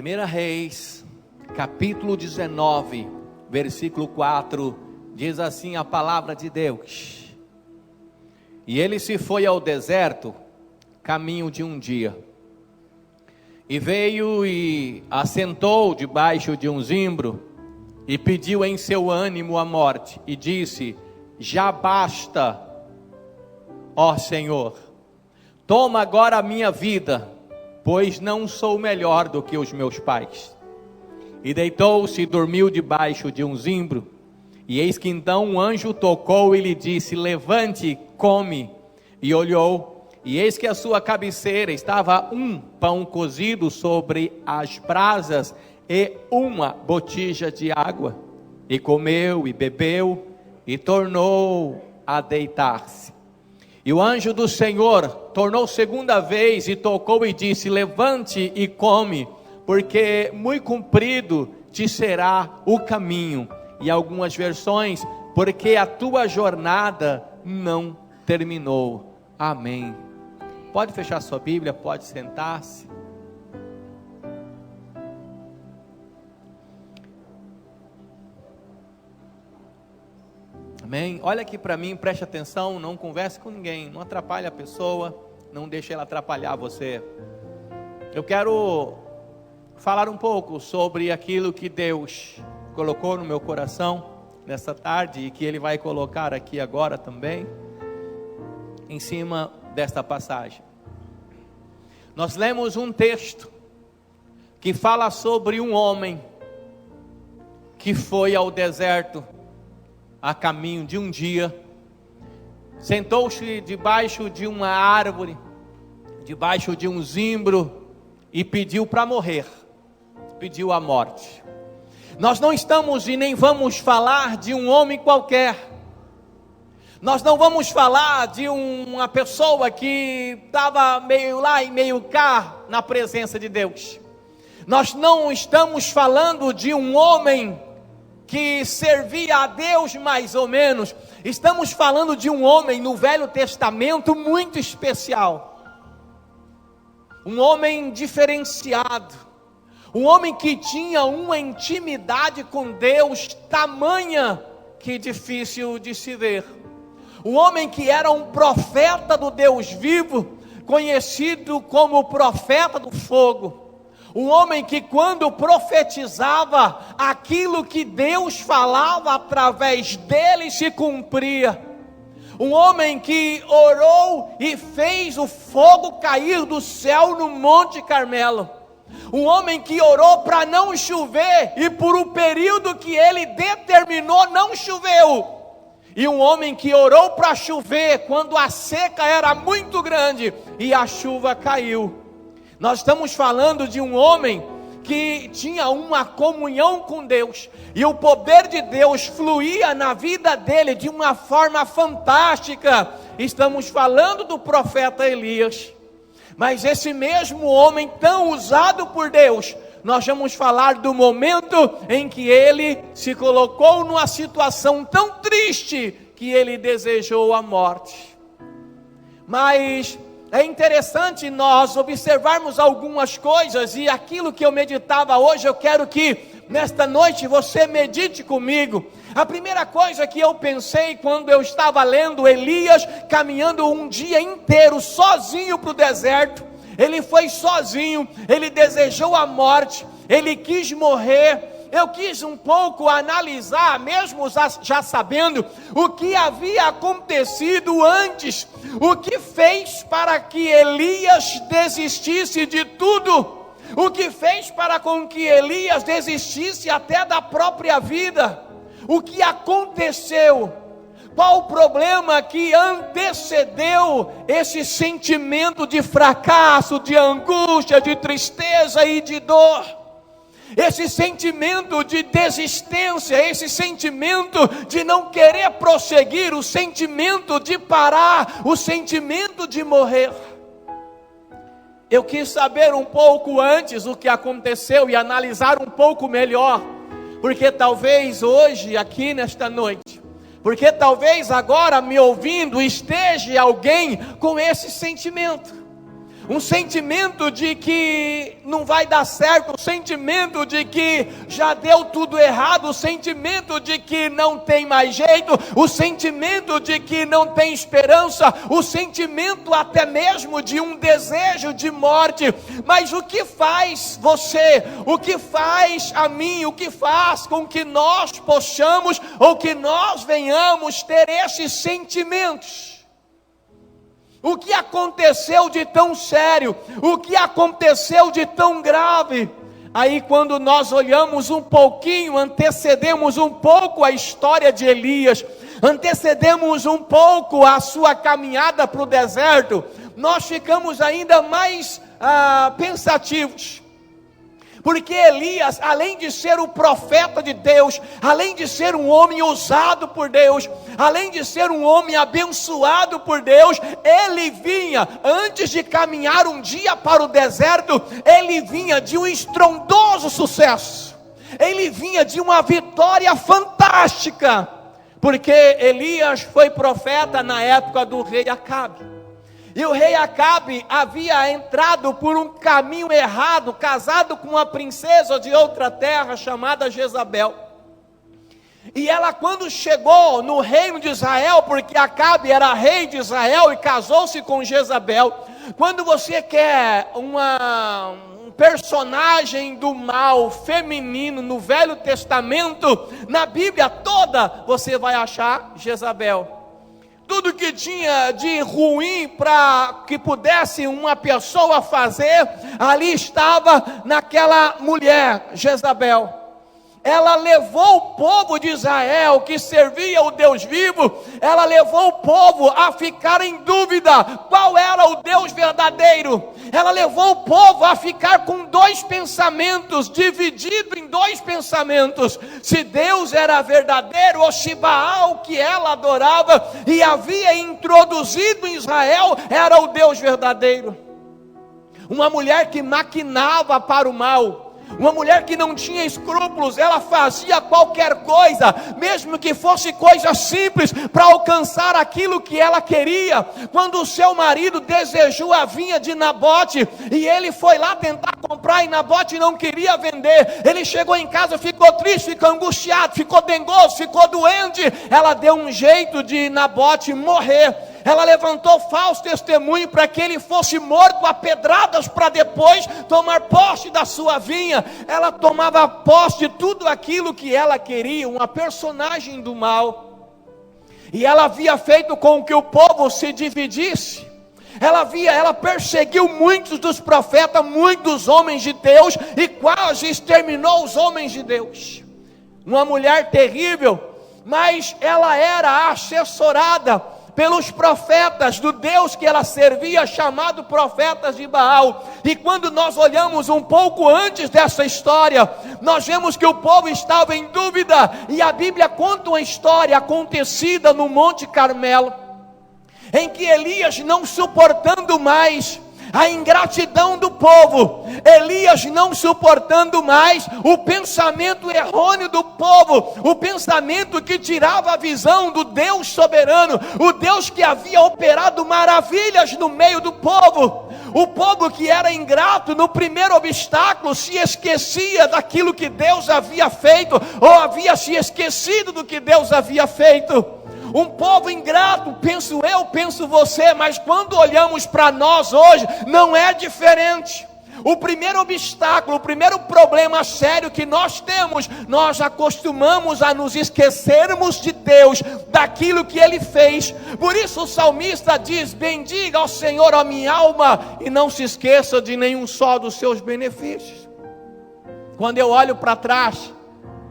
1 Reis, capítulo 19, versículo 4, diz assim a palavra de Deus: E ele se foi ao deserto, caminho de um dia, e veio e assentou debaixo de um zimbro, e pediu em seu ânimo a morte, e disse: Já basta, ó Senhor, toma agora a minha vida, pois não sou melhor do que os meus pais. E deitou-se e dormiu debaixo de um zimbro. E eis que então um anjo tocou e lhe disse: Levante, come. E olhou, e eis que à sua cabeceira estava um pão cozido sobre as brasas e uma botija de água. E comeu e bebeu e tornou a deitar-se. E o anjo do Senhor tornou segunda vez e tocou e disse: Levante e come, porque muito comprido te será o caminho. E algumas versões: porque a tua jornada não terminou. Amém. Pode fechar sua Bíblia, pode sentar-se. Amém? Olha aqui para mim, preste atenção, não converse com ninguém, não atrapalhe a pessoa, não deixe ela atrapalhar você. Eu quero falar um pouco sobre aquilo que Deus colocou no meu coração nessa tarde e que Ele vai colocar aqui agora também, em cima desta passagem. Nós lemos um texto que fala sobre um homem que foi ao deserto a caminho de um dia, sentou-se debaixo de uma árvore, debaixo de um zimbro, e pediu para morrer, pediu a morte. Nós não estamos e nem vamos falar de um homem qualquer, nós não vamos falar de uma pessoa que estava meio lá e meio cá na presença de Deus. Nós não estamos falando de um homem que servia a Deus mais ou menos. Estamos falando de um homem no Velho Testamento muito especial, um homem diferenciado, um homem que tinha uma intimidade com Deus tamanha que difícil de se ver, um homem que era um profeta do Deus vivo, conhecido como o profeta do fogo. Um homem que quando profetizava, aquilo que Deus falava através dele se cumpria. Um homem que orou e fez o fogo cair do céu no Monte Carmelo. Um homem que orou para não chover e por um período que ele determinou não choveu. E um homem que orou para chover quando a seca era muito grande e a chuva caiu. Nós estamos falando de um homem que tinha uma comunhão com Deus, e o poder de Deus fluía na vida dele de uma forma fantástica. Estamos falando do profeta Elias. Mas esse mesmo homem tão usado por Deus, nós vamos falar do momento em que ele se colocou numa situação tão triste que ele desejou a morte. Mas é interessante nós observarmos algumas coisas, e aquilo que eu meditava hoje, eu quero que nesta noite você medite comigo. A primeira coisa que eu pensei quando eu estava lendo Elias caminhando um dia inteiro sozinho para o deserto, ele foi sozinho, ele desejou a morte, ele quis morrer. Eu quis um pouco analisar, mesmo já sabendo o que havia acontecido antes, o que fez para que Elias desistisse de tudo, o que fez para com que Elias desistisse até da própria vida, o que aconteceu, qual o problema que antecedeu esse sentimento de fracasso, de angústia, de tristeza e de dor. Esse sentimento de desistência, esse sentimento de não querer prosseguir, o sentimento de parar, o sentimento de morrer. Eu quis saber um pouco antes o que aconteceu e analisar um pouco melhor, porque talvez hoje, aqui nesta noite, porque talvez agora me ouvindo esteja alguém com esse sentimento. um sentimento de que não vai dar certo, um sentimento de que já deu tudo errado, um sentimento de que não tem mais jeito, o sentimento de que não tem esperança, o sentimento até mesmo de um desejo de morte. Mas o que faz você, o que faz a mim, o que faz com que nós possamos ou que nós venhamos ter esses sentimentos? O que aconteceu de tão sério? O que aconteceu de tão grave? Aí quando nós olhamos um pouquinho, antecedemos um pouco a história de Elias, antecedemos um pouco a sua caminhada para o deserto, nós ficamos ainda mais pensativos. Porque Elias, além de ser o profeta de Deus, além de ser um homem usado por Deus, além de ser um homem abençoado por Deus, ele vinha, antes de caminhar um dia para o deserto, ele vinha de um estrondoso sucesso, ele vinha de uma vitória fantástica, porque Elias foi profeta na época do rei Acabe. E o rei Acabe havia entrado por um caminho errado, casado com uma princesa de outra terra chamada Jezabel. E ela, quando chegou no reino de Israel, porque Acabe era rei de Israel e casou-se com Jezabel. Quando você quer um personagem do mal feminino no Velho Testamento, na Bíblia toda, você vai achar Jezabel. Tudo que tinha de ruim para que pudesse uma pessoa fazer, ali estava naquela mulher, Jezabel. Ela levou o povo de Israel, que servia o Deus vivo, ela levou o povo a ficar em dúvida qual era o Deus verdadeiro. Ela levou o povo a ficar com dois pensamentos, dividido em dois pensamentos: se Deus era verdadeiro ou se Baal, que ela adorava e havia introduzido em Israel, era o Deus verdadeiro. Uma mulher que maquinava para o mal, uma mulher que não tinha escrúpulos, ela fazia qualquer coisa, mesmo que fosse coisa simples, para alcançar aquilo que ela queria. Quando o seu marido desejou a vinha de Nabote, e ele foi lá tentar comprar, e Nabote não queria vender, ele chegou em casa, ficou triste, ficou angustiado, ficou dengoso, ficou doente. Ela deu um jeito de Nabote morrer. Ela levantou falso testemunho para que ele fosse morto a pedradas, para depois tomar posse da sua vinha. Ela tomava posse de tudo aquilo que ela queria, uma personagem do mal. E ela havia feito com que o povo se dividisse. Ela perseguiu muitos dos profetas, muitos homens de Deus, e quase exterminou os homens de Deus. Uma mulher terrível, mas ela era assessorada pelos profetas do Deus que ela servia, chamado profetas de Baal. E quando nós olhamos um pouco antes dessa história, nós vemos que o povo estava em dúvida, e a Bíblia conta uma história acontecida no Monte Carmelo, em que Elias, não suportando mais a ingratidão do povo, Elias não suportando mais o pensamento errôneo do povo, o pensamento que tirava a visão do Deus soberano, o Deus que havia operado maravilhas no meio do povo. O povo que era ingrato no primeiro obstáculo se esquecia daquilo que Deus havia feito, ou havia se esquecido do que Deus havia feito. Um povo ingrato, penso eu, penso você, mas quando olhamos para nós hoje, não é diferente. O primeiro obstáculo, o primeiro problema sério que nós temos, nós acostumamos a nos esquecermos de Deus, daquilo que Ele fez. Por isso o salmista diz: bendiga ao Senhor a minha alma, e não se esqueça de nenhum só dos seus benefícios. Quando eu olho para trás,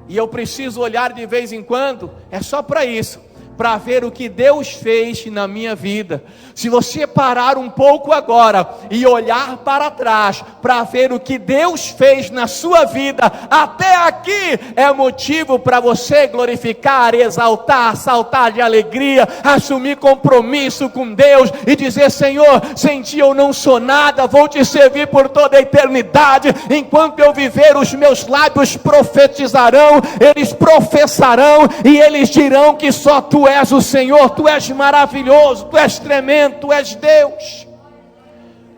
e eu preciso olhar de vez em quando, é só para isso, para ver o que Deus fez na minha vida. Se você parar um pouco agora e olhar para trás, para ver o que Deus fez na sua vida, até aqui é motivo para você glorificar, exaltar, saltar de alegria, assumir compromisso com Deus e dizer: Senhor, sem ti eu não sou nada, vou te servir por toda a eternidade. Enquanto eu viver, os meus lábios profetizarão, eles professarão e eles dirão que só tu és o Senhor, tu és maravilhoso, tu és tremendo, tu és Deus.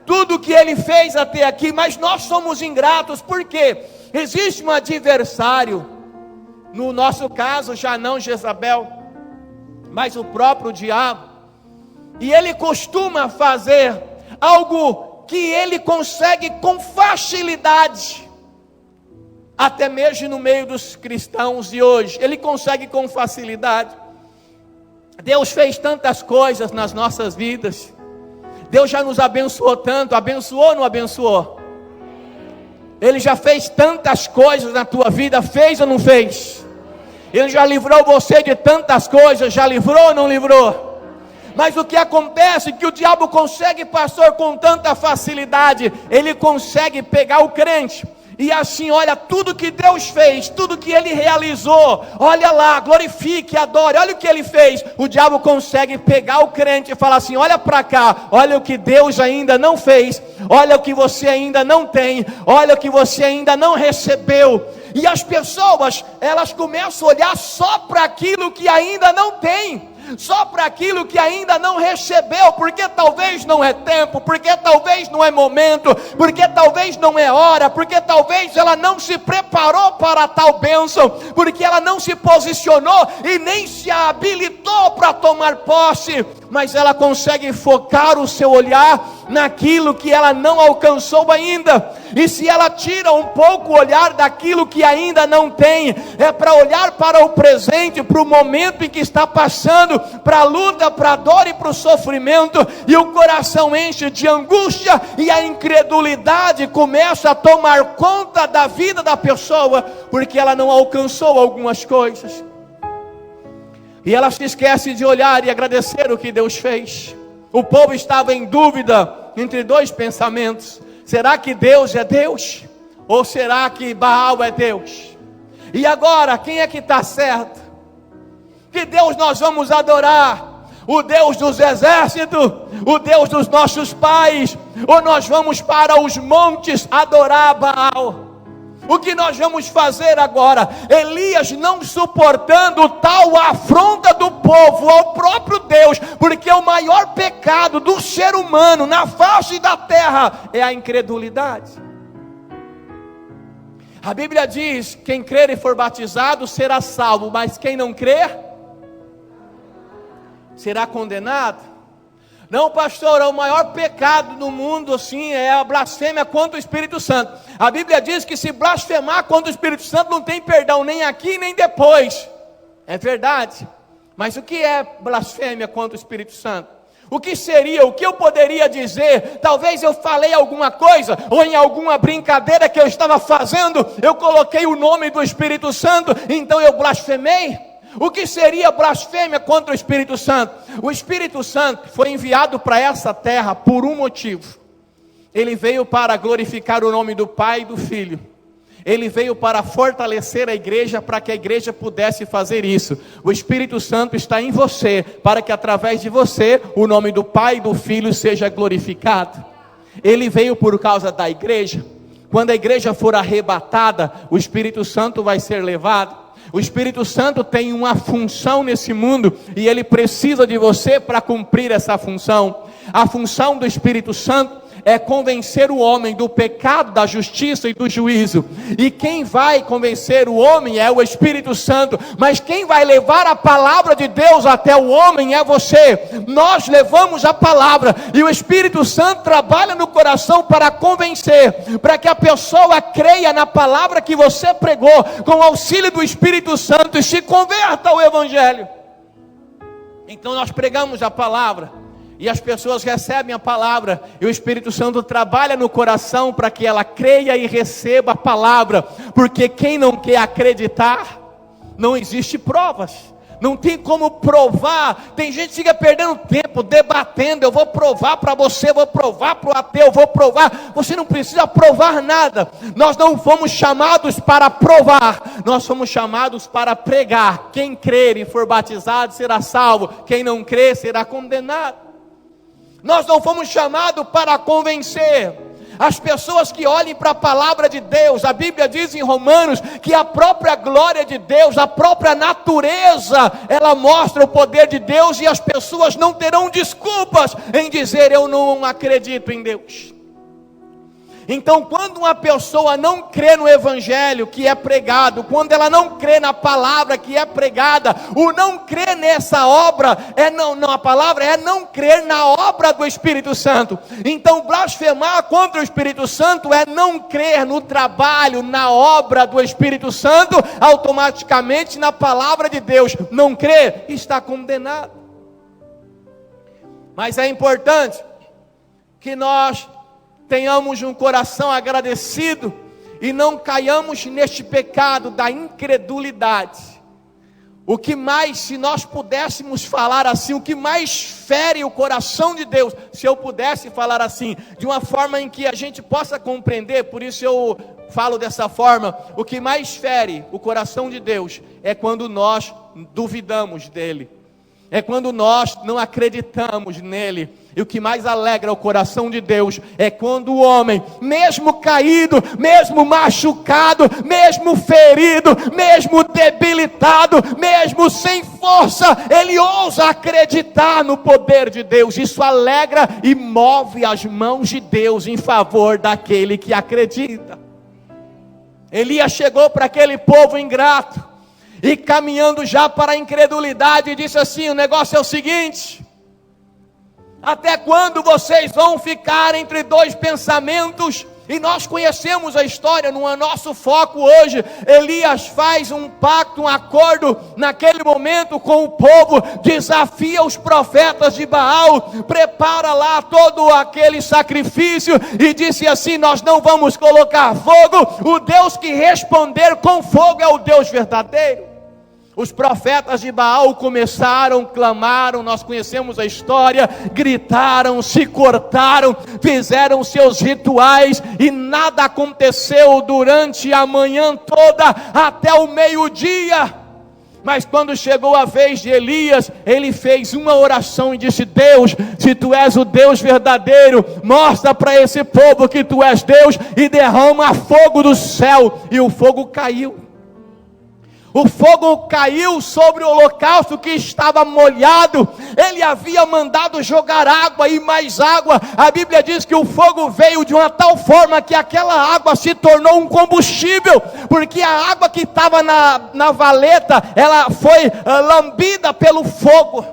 tudo que ele fez até aqui, mas nós somos ingratos, porque existe um adversário, no nosso caso já não Jezabel, mas o próprio diabo, e ele costuma fazer algo que ele consegue com facilidade, até mesmo no meio dos cristãos de hoje, ele consegue com facilidade. Deus fez tantas coisas nas nossas vidas, Deus já nos abençoou tanto, abençoou ou não abençoou? Ele já fez tantas coisas na tua vida, fez ou não fez? Ele já livrou você de tantas coisas, já livrou ou não livrou? Mas o que acontece é que o diabo consegue, pastor, com tanta facilidade, ele consegue pegar o crente, e assim, olha, tudo que Deus fez, tudo que Ele realizou, olha lá, glorifique, adore, olha o que Ele fez. O diabo consegue pegar o crente e falar assim, olha para cá, olha o que Deus ainda não fez, olha o que você ainda não tem, olha o que você ainda não recebeu. E as pessoas, elas começam a olhar só para aquilo que ainda não tem, só para aquilo que ainda não recebeu, porque talvez não é tempo, porque talvez não é momento, porque talvez não é hora, porque talvez ela não se preparou para tal bênção, porque ela não se posicionou e nem se habilitou para tomar posse, mas ela consegue focar o seu olhar naquilo que ela não alcançou ainda. E se ela tira um pouco o olhar daquilo que ainda não tem, é para olhar para o presente, para o momento em que está passando, para a luta, para a dor e para o sofrimento, e o coração enche de angústia, e a incredulidade começa a tomar conta da vida da pessoa, porque ela não alcançou algumas coisas, e ela se esquece de olhar e agradecer o que Deus fez. O povo estava em dúvida entre dois pensamentos: será que Deus é Deus? Ou será que Baal é Deus? E agora, quem é que está certo? Que Deus nós vamos adorar? O Deus dos exércitos? O Deus dos nossos pais? Ou nós vamos para os montes adorar Baal? O que nós vamos fazer agora? Elias, não suportando tal afronta do povo ao próprio Deus, porque o maior pecado do ser humano na face da terra é a incredulidade. A Bíblia diz: quem crer e for batizado será salvo, mas quem não crer será condenado. Não, pastor, o maior pecado no mundo assim é a blasfêmia contra o Espírito Santo. A Bíblia diz que se blasfemar contra o Espírito Santo não tem perdão, nem aqui nem depois. É verdade. Mas o que é blasfêmia contra o Espírito Santo? O que seria, o que eu poderia dizer? Talvez eu falei alguma coisa, ou em alguma brincadeira que eu estava fazendo, eu coloquei o nome do Espírito Santo, então eu blasfemei. O que seria blasfêmia contra o Espírito Santo? O Espírito Santo foi enviado para essa terra por um motivo. Ele veio para glorificar o nome do Pai e do Filho. Ele veio para fortalecer a igreja, para que a igreja pudesse fazer isso. O Espírito Santo está em você, para que através de você, o nome do Pai e do Filho seja glorificado. Ele veio por causa da igreja. Quando a igreja for arrebatada, o Espírito Santo vai ser levado. O Espírito Santo tem uma função nesse mundo, e ele precisa de você para cumprir essa função. A função do Espírito Santo é convencer o homem do pecado, da justiça e do juízo. E quem vai convencer o homem é o Espírito Santo. Mas quem vai levar a palavra de Deus até o homem é você. Nós levamos a palavra, e o Espírito Santo trabalha no coração para convencer, para que a pessoa creia na palavra que você pregou, com o auxílio do Espírito Santo, e se converta ao Evangelho. Então nós pregamos a palavra, e as pessoas recebem a palavra, e o Espírito Santo trabalha no coração para que ela creia e receba a palavra, porque quem não quer acreditar, não existe provas, não tem como provar. Tem gente que fica perdendo tempo debatendo: eu vou provar para você, vou provar para o ateu, vou provar. Você não precisa provar nada. Nós não fomos chamados para provar, nós fomos chamados para pregar. Quem crer e for batizado será salvo, quem não crer será condenado. Nós não fomos chamados para convencer as pessoas que olhem para a palavra de Deus. A Bíblia diz em Romanos que a própria glória de Deus, a própria natureza, ela mostra o poder de Deus, e as pessoas não terão desculpas em dizer: eu não acredito em Deus. Então, quando uma pessoa não crê no evangelho que é pregado, quando ela não crê na palavra que é pregada, o não crer nessa obra a palavra é não crer na obra do Espírito Santo. Então, blasfemar contra o Espírito Santo é não crer no trabalho, na obra do Espírito Santo, automaticamente na palavra de Deus. Não crer, está condenado. Mas é importante que nós tenhamos um coração agradecido e não caiamos neste pecado da incredulidade. O que mais, se nós pudéssemos falar assim, o que mais fere o coração de Deus, se eu pudesse falar assim, de uma forma em que a gente possa compreender, por isso eu falo dessa forma, o que mais fere o coração de Deus é quando nós duvidamos dele. É quando nós não acreditamos nele. E o que mais alegra o coração de Deus é quando o homem, mesmo caído, mesmo machucado, mesmo ferido, mesmo debilitado, mesmo sem força, ele ousa acreditar no poder de Deus. Isso alegra e move as mãos de Deus em favor daquele que acredita. Elias chegou para aquele povo ingrato e caminhando já para a incredulidade, disse assim: o negócio é o seguinte: até quando vocês vão ficar entre dois pensamentos? E nós conhecemos a história, não é nosso foco hoje. Elias faz um pacto, um acordo naquele momento com o povo, desafia os profetas de Baal, prepara lá todo aquele sacrifício e disse assim: nós não vamos colocar fogo, o Deus que responder com fogo é o Deus verdadeiro. Os profetas de Baal começaram, clamaram, nós conhecemos a história, gritaram, se cortaram, fizeram seus rituais e nada aconteceu durante a manhã toda até o meio-dia. Mas quando chegou a vez de Elias, ele fez uma oração e disse: Deus, se tu és o Deus verdadeiro, mostra para esse povo que tu és Deus e derrama fogo do céu. E o fogo caiu. O fogo caiu sobre o holocausto que estava molhado. Ele havia mandado jogar água e mais água. A Bíblia diz que o fogo veio de uma tal forma que aquela água se tornou um combustível, porque a água que estava na valeta, ela foi lambida pelo fogo.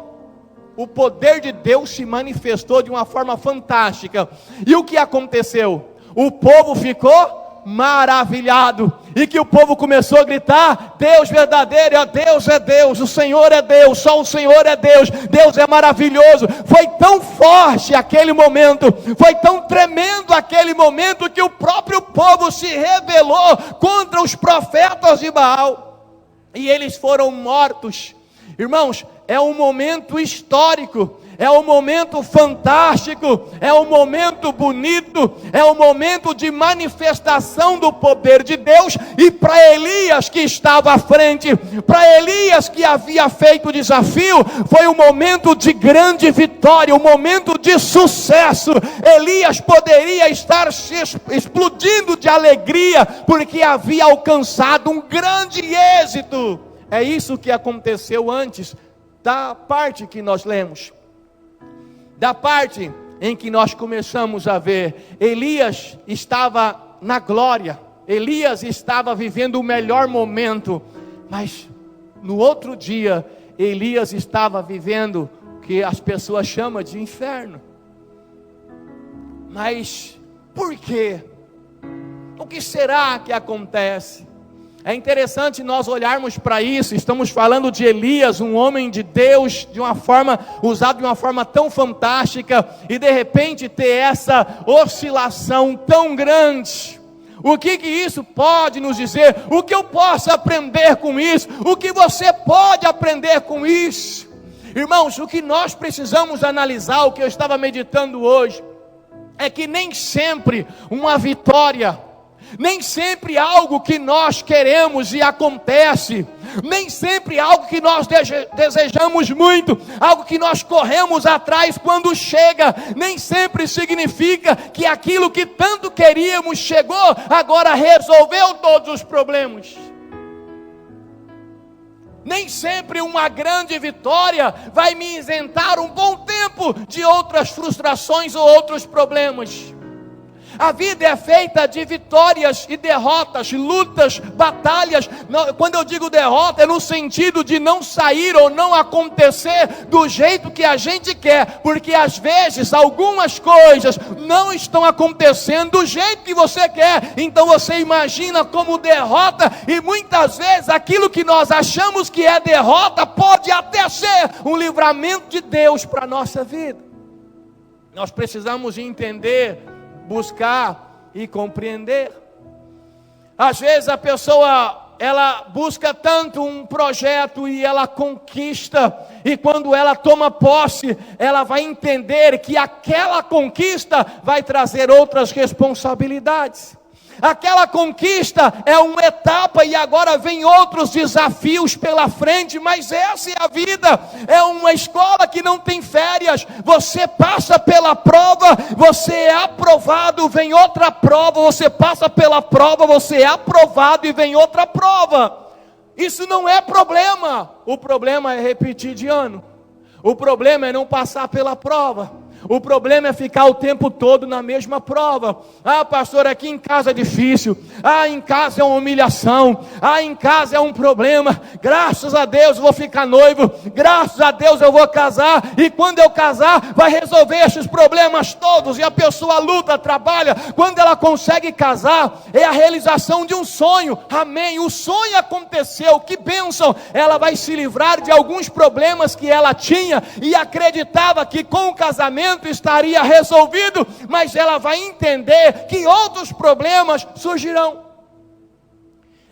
O poder de Deus se manifestou de uma forma fantástica. E o que aconteceu? O povo ficou maravilhado, e que o povo começou a gritar: Deus verdadeiro, Deus é Deus, o Senhor é Deus, só o Senhor é Deus, Deus é maravilhoso. Foi tão forte aquele momento, foi tão tremendo aquele momento, que o próprio povo se rebelou contra os profetas de Baal, e eles foram mortos. Irmãos, é um momento histórico, é um momento fantástico, é um momento bonito, é um momento de manifestação do poder de Deus. E para Elias que estava à frente, para Elias que havia feito o desafio, foi um momento de grande vitória, um momento de sucesso. Elias poderia estar se explodindo de alegria, porque havia alcançado um grande êxito. É isso que aconteceu antes da parte que nós lemos. Da parte em que nós começamos a ver, Elias estava na glória, Elias estava vivendo o melhor momento, mas no outro dia, Elias estava vivendo o que as pessoas chamam de inferno. Mas por quê? O que será que acontece? É interessante nós olharmos para isso. Estamos falando de Elias, um homem de Deus, usado de uma forma tão fantástica, e de repente ter essa oscilação tão grande. O que isso pode nos dizer? O que eu posso aprender com isso? O que você pode aprender com isso? Irmãos, o que nós precisamos analisar, o que eu estava meditando hoje, é que nem sempre uma vitória, nem sempre algo que nós queremos e acontece, nem sempre algo que nós desejamos muito, algo que nós corremos atrás, quando chega, nem sempre significa que aquilo que tanto queríamos chegou, agora resolveu todos os problemas. Nem sempre uma grande vitória vai me isentar um bom tempo de outras frustrações ou outros problemas. A vida é feita de vitórias e derrotas, lutas, batalhas. Quando eu digo derrota, é no sentido de não sair ou não acontecer do jeito que a gente quer, porque às vezes algumas coisas não estão acontecendo do jeito que você quer, então você imagina como derrota, e muitas vezes aquilo que nós achamos que é derrota, pode até ser um livramento de Deus para a nossa vida. Nós precisamos entender, buscar e compreender. Às vezes a pessoa, ela busca tanto um projeto e ela conquista, e quando ela toma posse, ela vai entender que aquela conquista vai trazer outras responsabilidades. Aquela conquista é uma etapa e agora vem outros desafios pela frente, mas essa é a vida, é uma escola que não tem férias. Você passa pela prova, você é aprovado, vem outra prova, você passa pela prova, você é aprovado e vem outra prova. Isso não é problema, o problema é repetir de ano, o problema é não passar pela prova. O problema é ficar o tempo todo na mesma prova. Ah, pastor, aqui em casa é difícil. Ah, em casa é uma humilhação. Ah, em casa é um problema. Graças a Deus eu vou ficar noivo. Graças a Deus eu vou casar. E quando eu casar, vai resolver esses problemas todos. E a pessoa luta, trabalha. Quando ela consegue casar, é a realização de um sonho. Amém. O sonho aconteceu. Que bênção. Ela vai se livrar de alguns problemas que ela tinha e acreditava que com o casamento estaria resolvido, mas ela vai entender que outros problemas surgirão.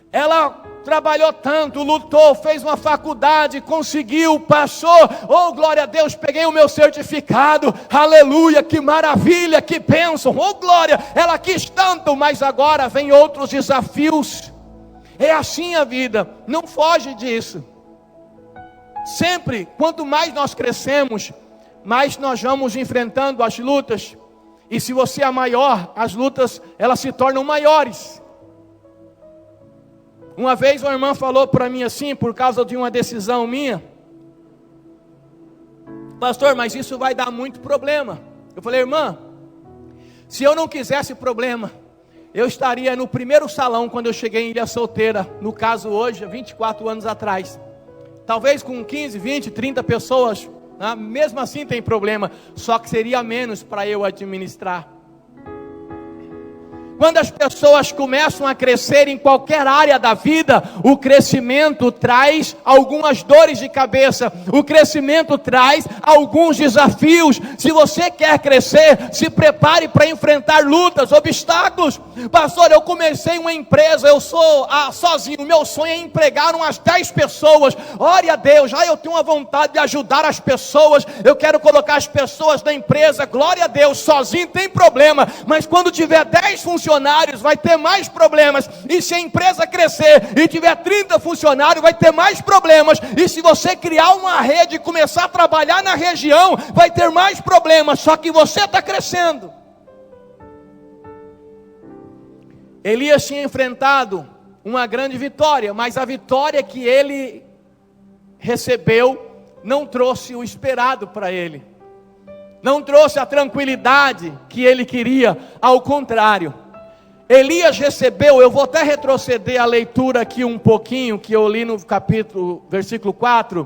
Ela trabalhou tanto, lutou, fez uma faculdade, conseguiu, passou, oh glória a Deus, peguei o meu certificado, aleluia, que maravilha, que bênção, oh glória, ela quis tanto, mas agora vem outros desafios. É assim a vida, não foge disso. Sempre, quanto mais nós crescemos, mas nós vamos enfrentando as lutas, e se você é maior, as lutas, elas se tornam maiores. Uma vez uma irmã falou para mim assim, por causa de uma decisão minha: pastor, mas isso vai dar muito problema. Eu falei: irmã, se eu não quisesse problema, eu estaria no primeiro salão quando eu cheguei em Ilha Solteira, no caso hoje, há 24 anos atrás, talvez com 15, 20, 30 pessoas. Mesmo assim tem problema, só que seria menos para eu administrar. Quando as pessoas começam a crescer em qualquer área da vida, o crescimento traz algumas dores de cabeça, o crescimento traz alguns desafios. Se você quer crescer, se prepare para enfrentar lutas, obstáculos. Pastor, eu comecei uma empresa, eu sou sozinho, meu sonho é empregar umas 10 pessoas, ore a Deus, eu tenho uma vontade de ajudar as pessoas, eu quero colocar as pessoas na empresa, glória a Deus, sozinho tem problema, mas quando tiver 10 funcionários, vai ter mais problemas, e se a empresa crescer e tiver 30 funcionários, vai ter mais problemas, e se você criar uma rede e começar a trabalhar na região, vai ter mais problemas, só que você está crescendo. Elias tinha enfrentado uma grande vitória, mas a vitória que ele recebeu não trouxe o esperado para ele, não trouxe a tranquilidade que ele queria, ao contrário. Elias recebeu, eu vou até retroceder a leitura aqui um pouquinho, que eu li no versículo 4,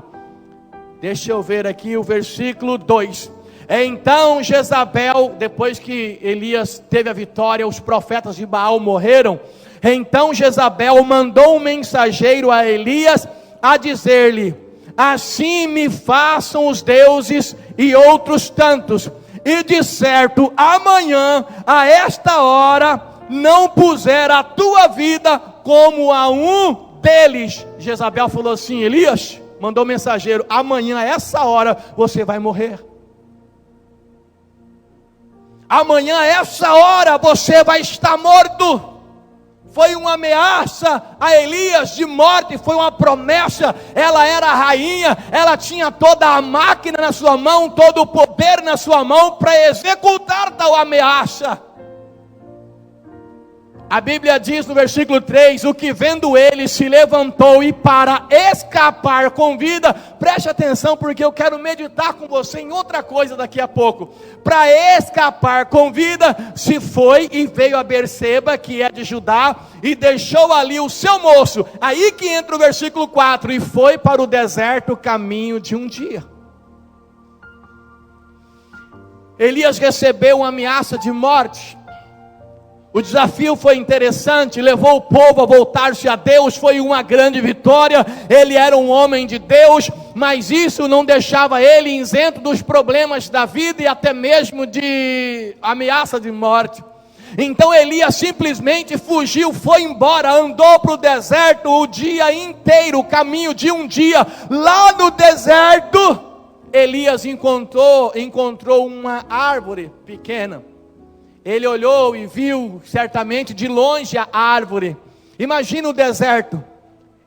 deixa eu ver aqui o versículo 2, então Jezabel, depois que Elias teve a vitória, os profetas de Baal morreram, então Jezabel mandou um mensageiro a Elias, a dizer-lhe: assim me façam os deuses e outros tantos, e de certo amanhã a esta hora não puser a tua vida como a um deles. Jezabel falou assim: Elias, mandou mensageiro, amanhã a essa hora você vai morrer. Amanhã a essa hora você vai estar morto. Foi uma ameaça a Elias de morte, foi uma promessa. Ela era a rainha, ela tinha toda a máquina na sua mão, todo o poder na sua mão para executar tal ameaça. A Bíblia diz no versículo 3, o que vendo ele se levantou e para escapar com vida, preste atenção porque eu quero meditar com você em outra coisa daqui a pouco. Para escapar com vida, se foi e veio a Berseba, que é de Judá, e deixou ali o seu moço. Aí que entra o versículo 4, e foi para o deserto caminho de um dia. Elias recebeu uma ameaça de morte. O desafio foi interessante, levou o povo a voltar-se a Deus, foi uma grande vitória. Ele era um homem de Deus, mas isso não deixava ele isento dos problemas da vida e até mesmo de ameaça de morte. Então Elias simplesmente fugiu, foi embora, andou para o deserto o dia inteiro, o caminho de um dia. Lá no deserto, Elias encontrou uma árvore pequena. Ele olhou e viu certamente de longe a árvore. Imagina o deserto.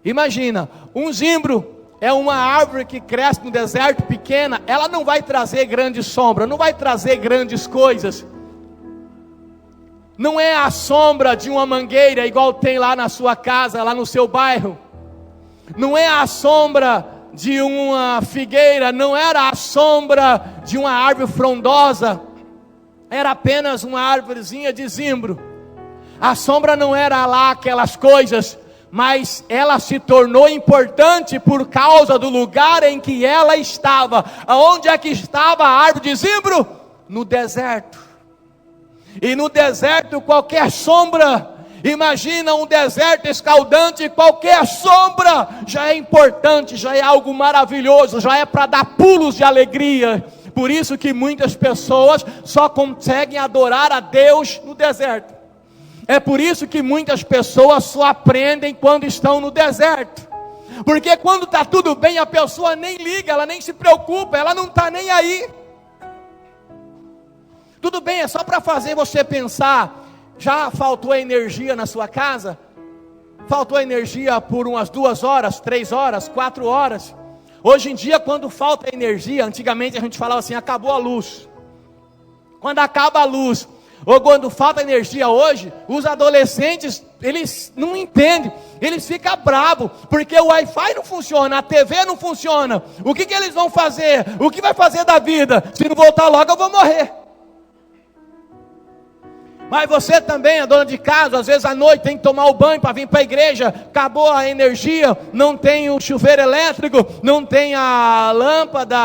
Imagina, um zimbro é uma árvore que cresce no deserto pequena. Ela não vai trazer grande sombra, não vai trazer grandes coisas. Não é a sombra de uma mangueira igual tem lá na sua casa, lá no seu bairro. Não é a sombra de uma figueira, não era a sombra de uma árvore frondosa. Era apenas uma árvorezinha de zimbro. A sombra não era lá aquelas coisas, mas ela se tornou importante por causa do lugar em que ela estava. Aonde é que estava a árvore de zimbro? No deserto. E no deserto qualquer sombra, imagina um deserto escaldante, qualquer sombra já é importante, já é algo maravilhoso, já é para dar pulos de alegria. Por isso que muitas pessoas só conseguem adorar a Deus no deserto. É por isso que muitas pessoas só aprendem quando estão no deserto. Porque quando está tudo bem, a pessoa nem liga, ela nem se preocupa, ela não está nem aí. Tudo bem, é só para fazer você pensar. Já faltou energia na sua casa? Faltou energia por umas 2 horas, 3 horas, 4 horas. Hoje em dia, quando falta energia, antigamente a gente falava assim, acabou a luz. Quando acaba a luz, ou quando falta energia hoje, os adolescentes, eles não entendem, eles ficam bravos, porque o Wi-Fi não funciona, a TV não funciona. O que eles vão fazer? O que vai fazer da vida? Se não voltar logo eu vou morrer. Mas você também é dona de casa, às vezes à noite tem que tomar o banho para vir para a igreja, acabou a energia, não tem o chuveiro elétrico, não tem a lâmpada,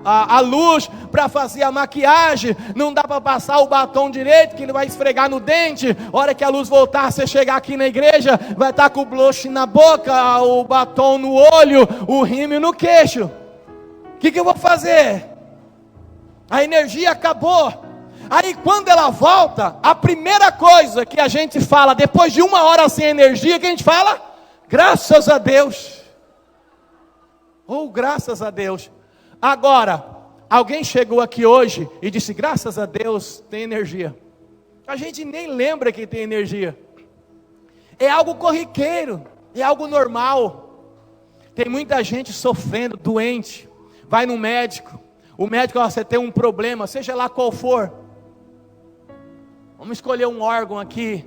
a luz para fazer a maquiagem, não dá para passar o batom direito, que ele vai esfregar no dente. Hora que a luz voltar, você chegar aqui na igreja, vai estar com o blush na boca, o batom no olho, o rímel no queixo. O que eu vou fazer? A energia acabou. Aí quando ela volta, a primeira coisa que a gente fala, depois de 1 hora sem energia, que a gente fala, graças a Deus. Oh, graças a Deus. Agora, alguém chegou aqui hoje e disse, graças a Deus tem energia. A gente nem lembra que tem energia. É algo corriqueiro, é algo normal. Tem muita gente sofrendo, doente, vai no médico. O médico, você tem um problema, seja lá qual for. Vamos escolher um órgão aqui.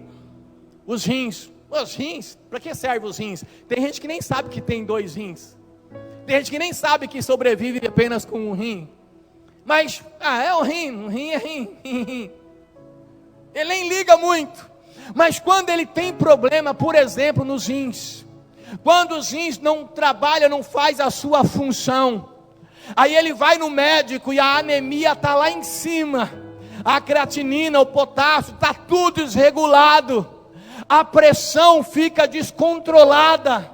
Os rins. Os rins, para que servem os rins? Tem gente que nem sabe que tem 2 rins. Tem gente que nem sabe que sobrevive apenas com um rim. Mas, é um rim é rim. Ele nem liga muito. Mas quando ele tem problema, por exemplo, nos rins. Quando os rins não trabalham, não faz a sua função. Aí ele vai no médico e a anemia está lá em cima. A creatinina, o potássio, está tudo desregulado. A pressão fica descontrolada.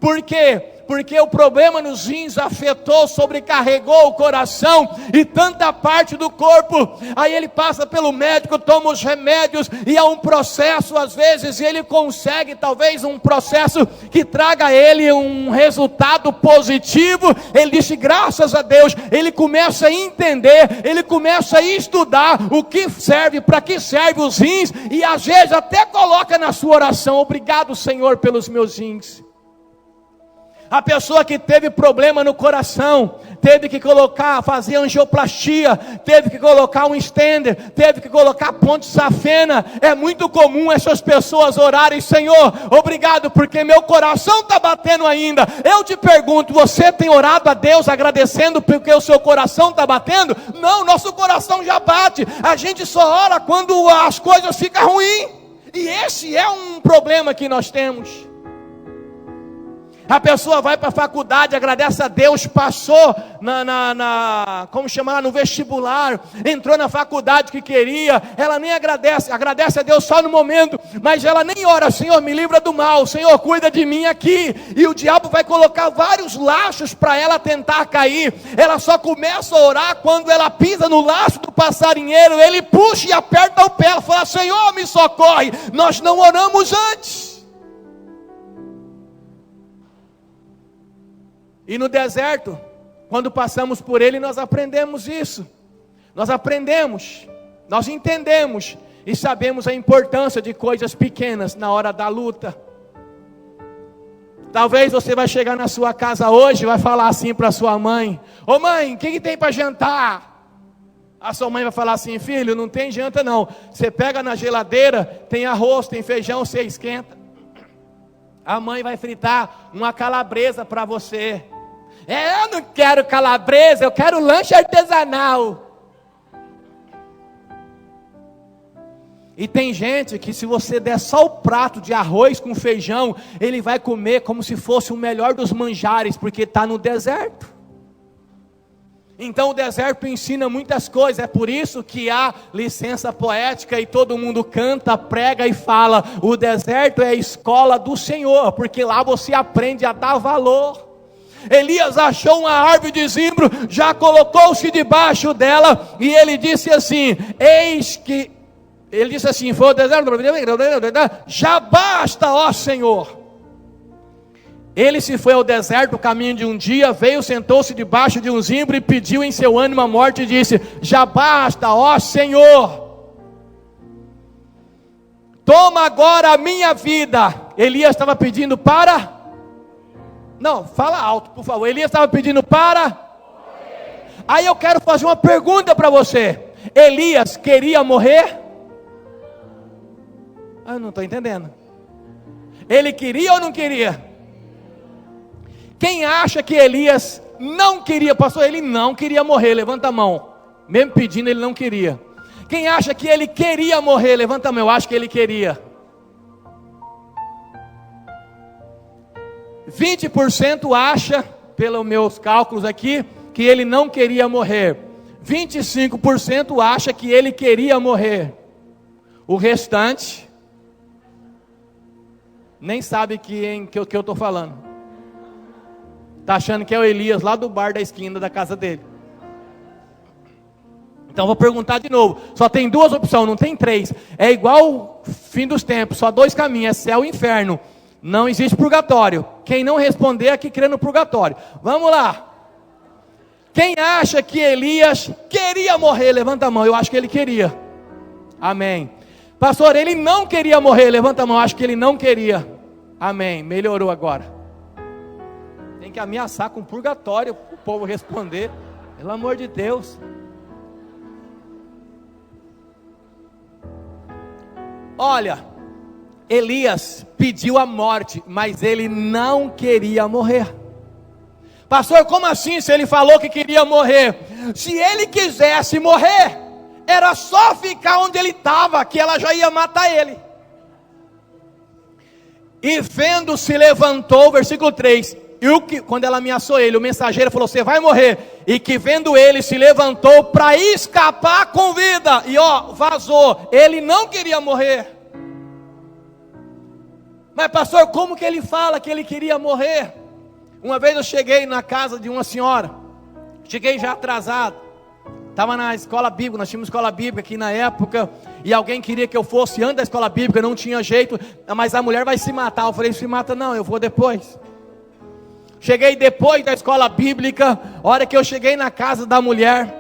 Por quê? Porque o problema nos rins afetou, sobrecarregou o coração e tanta parte do corpo. Aí ele passa pelo médico, toma os remédios e há um processo, às vezes ele consegue talvez um processo que traga a ele um resultado positivo. Ele disse graças a Deus, ele começa a entender, ele começa a estudar o que serve, para que serve os rins, e às vezes até coloca na sua oração, obrigado Senhor pelos meus rins. A pessoa que teve problema no coração, teve que fazer angioplastia, teve que colocar um estender, teve que colocar ponte safena. É muito comum essas pessoas orarem: Senhor, obrigado porque meu coração está batendo ainda. Eu te pergunto, você tem orado a Deus agradecendo porque o seu coração está batendo? Não, nosso coração já bate. A gente só ora quando as coisas ficam ruins. E esse é um problema que nós temos. A pessoa vai para a faculdade, agradece a Deus, passou no vestibular, entrou na faculdade que queria, ela nem agradece a Deus só no momento, mas ela nem ora: Senhor, me livra do mal, Senhor, cuida de mim aqui. E o diabo vai colocar vários laços para ela tentar cair. Ela só começa a orar quando ela pisa no laço do passarinheiro, ele puxa e aperta o pé, ela fala: Senhor, me socorre. Nós não oramos antes. E no deserto, quando passamos por ele, nós aprendemos isso. Nós entendemos e sabemos a importância de coisas pequenas na hora da luta. Talvez você vai chegar na sua casa hoje e vai falar assim para sua mãe: ô mãe, o que tem para jantar? A sua mãe vai falar assim: filho, não tem janta não. Você pega na geladeira, tem arroz, tem feijão, você esquenta. A mãe vai fritar uma calabresa para você. Eu não quero calabresa, eu quero lanche artesanal. E tem gente que, se você der só o prato de arroz com feijão, ele vai comer como se fosse o melhor dos manjares, porque está no deserto. Então o deserto ensina muitas coisas. É por isso que há licença poética e todo mundo canta, prega e fala: o deserto é a escola do Senhor, porque lá você aprende a dar valor. Elias achou uma árvore de zimbro, já colocou-se debaixo dela, e ele disse assim: foi o deserto, já basta, ó Senhor. Ele se foi ao deserto, o caminho de um dia, veio, sentou-se debaixo de um zimbro e pediu em seu ânimo a morte e disse: já basta, ó Senhor, toma agora a minha vida. Elias estava pedindo para... Não, fala alto, por favor. Elias estava pedindo para... Aí eu quero fazer uma pergunta para você: Elias queria morrer? Eu não estou entendendo. Ele queria ou não queria? Quem acha que Elias não queria? Pastor, ele não queria morrer, levanta a mão. Mesmo pedindo, ele não queria. Quem acha que ele queria morrer, levanta a mão. Eu acho que ele queria. 20% acha, pelos meus cálculos aqui, que ele não queria morrer. 25% acha que ele queria morrer. O restante nem sabe que eu estou falando. Está achando que é o Elias lá do bar da esquina da casa dele. Então vou perguntar de novo. Só tem duas opções, não tem três. É igual fim dos tempos, só dois caminhos: é céu e inferno. Não existe purgatório. Quem não responder é que crê no purgatório. Vamos lá. Quem acha que Elias queria morrer, levanta a mão. Eu acho que ele queria. Amém. Pastor, ele não queria morrer, levanta a mão. Eu acho que ele não queria. Amém. Melhorou agora. Tem que ameaçar com purgatório para o povo responder. Pelo amor de Deus. Olha, Elias pediu a morte, mas ele não queria morrer. Pastor, como assim se ele falou que queria morrer? Se ele quisesse morrer, era só ficar onde ele estava, que ela já ia matar ele. E vendo, se levantou, versículo 3, quando ela ameaçou ele, o mensageiro falou: você vai morrer. E que vendo ele, se levantou para escapar com vida, e vazou. Ele não queria morrer. Mas pastor, como que ele fala que ele queria morrer? Uma vez eu cheguei na casa de uma senhora, cheguei já atrasado, estava na escola bíblica, nós tínhamos escola bíblica aqui na época, e alguém queria que eu fosse antes da escola bíblica, não tinha jeito, mas a mulher vai se matar. Eu falei: se mata não, eu vou depois. Cheguei depois da escola bíblica. A hora que eu cheguei na casa da mulher,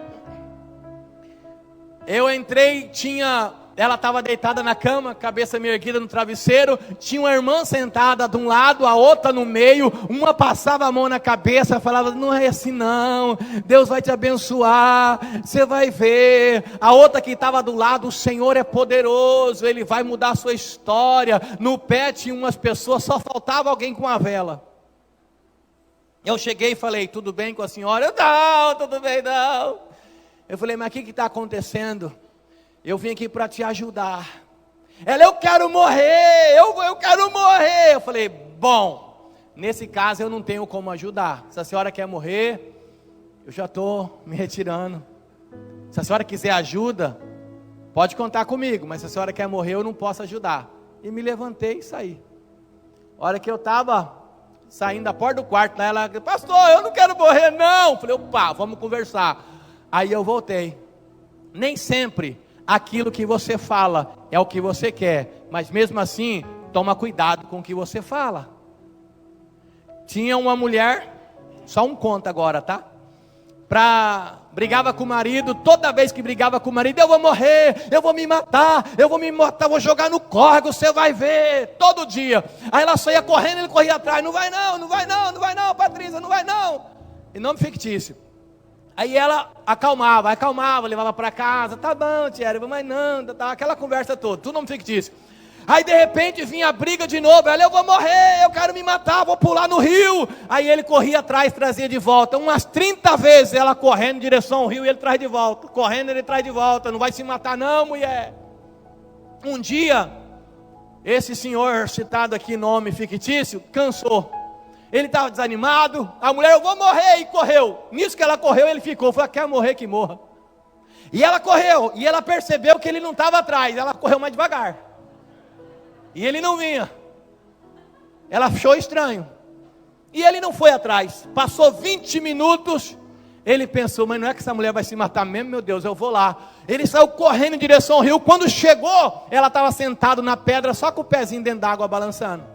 eu entrei, tinha ela estava deitada na cama, cabeça meio erguida no travesseiro, tinha uma irmã sentada de um lado, a outra no meio, uma passava a mão na cabeça, falava, não é assim não, Deus vai te abençoar, você vai ver. A outra que estava do lado, o Senhor é poderoso, Ele vai mudar a sua história. No pé tinha umas pessoas, só faltava alguém com a vela. Eu cheguei e falei, tudo bem com a senhora? Não, tudo bem não. Eu falei, mas o que está acontecendo? Eu vim aqui para te ajudar. Ela, eu quero morrer, eu quero morrer. Eu falei, bom, nesse caso eu não tenho como ajudar. Se a senhora quer morrer, eu já estou me retirando. Se a senhora quiser ajuda, pode contar comigo, mas se a senhora quer morrer, eu não posso ajudar. E me levantei e saí. A hora que eu estava saindo da porta do quarto, ela, pastor, eu não quero morrer não. Eu falei, opa, vamos conversar. Aí eu voltei. Nem sempre aquilo que você fala é o que você quer, mas mesmo assim, toma cuidado com o que você fala. Tinha uma mulher, só um conto agora, tá? Brigava com o marido, toda vez que brigava com o marido, eu vou morrer, eu vou me matar, vou jogar no córrego, você vai ver, todo dia. Aí ela saía correndo, ele corria atrás, não vai não, Patrícia, não vai não. E nome fictício. Aí ela acalmava, levava para casa, tá bom, Thierry, mas não, tá, aquela conversa toda, tudo nome fictício. Aí de repente vinha a briga de novo, ela, eu vou morrer, eu quero me matar, vou pular no rio. Aí ele corria atrás, trazia de volta, umas 30 vezes ela correndo em direção ao rio e ele traz de volta, correndo ele traz de volta, não vai se matar não, mulher. Um dia, esse senhor citado aqui, nome fictício, cansou. Ele estava desanimado, a mulher, eu vou morrer, e correu. Nisso que ela correu, ele ficou, falou, quer morrer que morra. E ela correu, e ela percebeu que ele não estava atrás, ela correu mais devagar. E ele não vinha. Ela achou estranho. E ele não foi atrás. Passou 20 minutos, ele pensou, mas não é que essa mulher vai se matar mesmo, meu Deus, eu vou lá. Ele saiu correndo em direção ao rio, quando chegou, ela estava sentada na pedra, só com o pezinho dentro d'água balançando.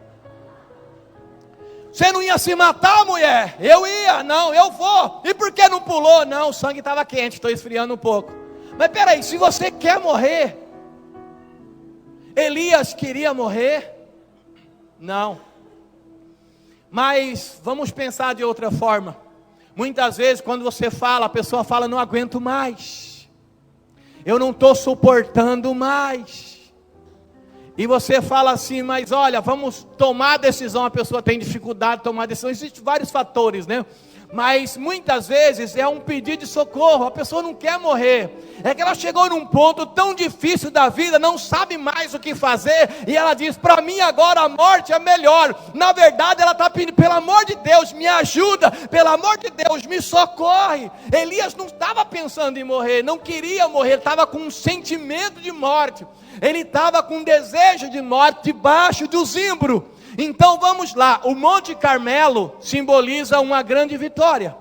Você não ia se matar, mulher? Eu ia, não, eu vou. E por que não pulou? Não, o sangue estava quente, estou esfriando um pouco. Mas peraí, se você quer morrer, Elias queria morrer? Não. Mas vamos pensar de outra forma. Muitas vezes quando você fala, a pessoa fala, não aguento mais. Eu não estou suportando mais. E você fala assim, mas olha, vamos tomar decisão, a pessoa tem dificuldade de tomar decisão, existem vários fatores, né? Mas muitas vezes é um pedido de socorro, a pessoa não quer morrer, é que ela chegou num ponto tão difícil da vida, não sabe mais o que fazer, e ela diz, para mim agora a morte é melhor. Na verdade ela está pedindo, pelo amor de Deus, me ajuda, pelo amor de Deus, me socorre. Elias não estava pensando em morrer, não queria morrer, ele estava com um sentimento de morte, ele estava com um desejo de morte debaixo do zimbro. Então vamos lá, o Monte Carmelo simboliza uma grande vitória,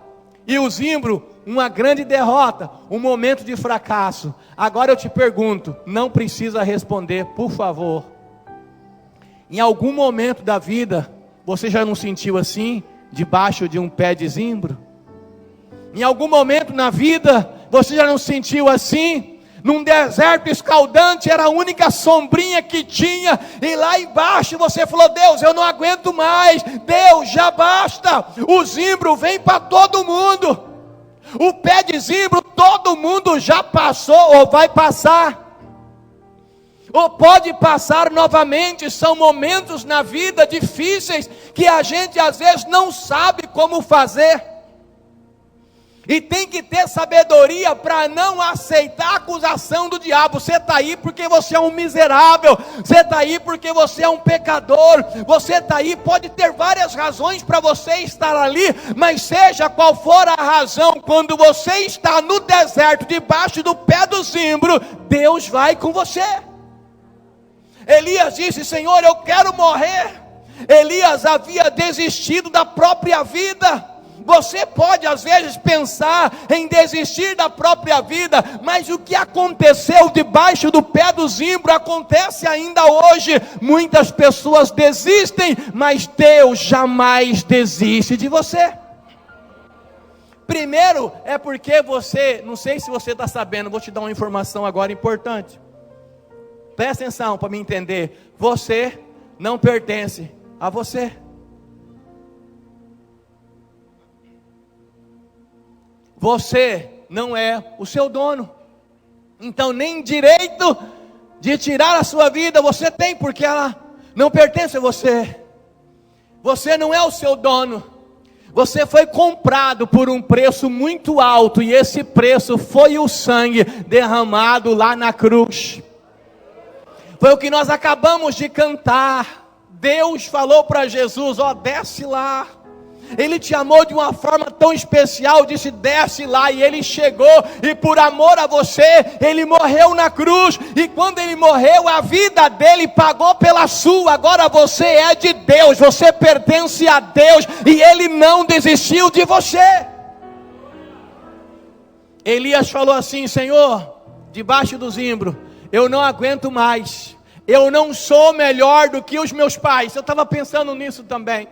e o zimbro uma grande derrota, um momento de fracasso. Agora eu te pergunto, não precisa responder, por favor. Em algum momento da vida, você já não sentiu assim, debaixo de um pé de zimbro? Em algum momento na vida, você já não sentiu assim? Num deserto escaldante, era a única sombrinha que tinha, e lá embaixo você falou, Deus, eu não aguento mais, Deus, já basta. O zimbro vem para todo mundo, o pé de zimbro todo mundo já passou, ou vai passar, ou pode passar novamente. São momentos na vida difíceis, que a gente às vezes não sabe como fazer, e tem que ter sabedoria para não aceitar a acusação do diabo. Você está aí porque você é um miserável, você está aí porque você é um pecador, você está aí, pode ter várias razões para você estar ali, mas seja qual for a razão, quando você está no deserto, debaixo do pé do zimbro, Deus vai com você. Elias disse, Senhor, eu quero morrer. Elias havia desistido da própria vida. Você pode às vezes pensar em desistir da própria vida, mas o que aconteceu debaixo do pé do zimbro acontece ainda hoje. Muitas pessoas desistem, mas Deus jamais desiste de você. Primeiro é porque você, não sei se você está sabendo, vou te dar uma informação agora importante. presta atenção para me entender, você não pertence a você. Você não é o seu dono. Então nem direito de tirar a sua vida você tem, porque ela não pertence a você. Você não é o seu dono. Você foi comprado por um preço muito alto, e esse preço foi o sangue derramado lá na cruz. Foi o que nós acabamos de cantar. Deus falou para Jesus: ó, desce lá. Ele te amou de uma forma tão especial, disse: desce lá. E ele chegou, e por amor a você, ele morreu na cruz. E quando ele morreu, a vida dele pagou pela sua. Agora você é de Deus, você pertence a Deus, e ele não desistiu de você. Elias falou assim: Senhor, debaixo do zimbro, eu não aguento mais. Eu não sou melhor do que os meus pais. Eu estava pensando nisso também.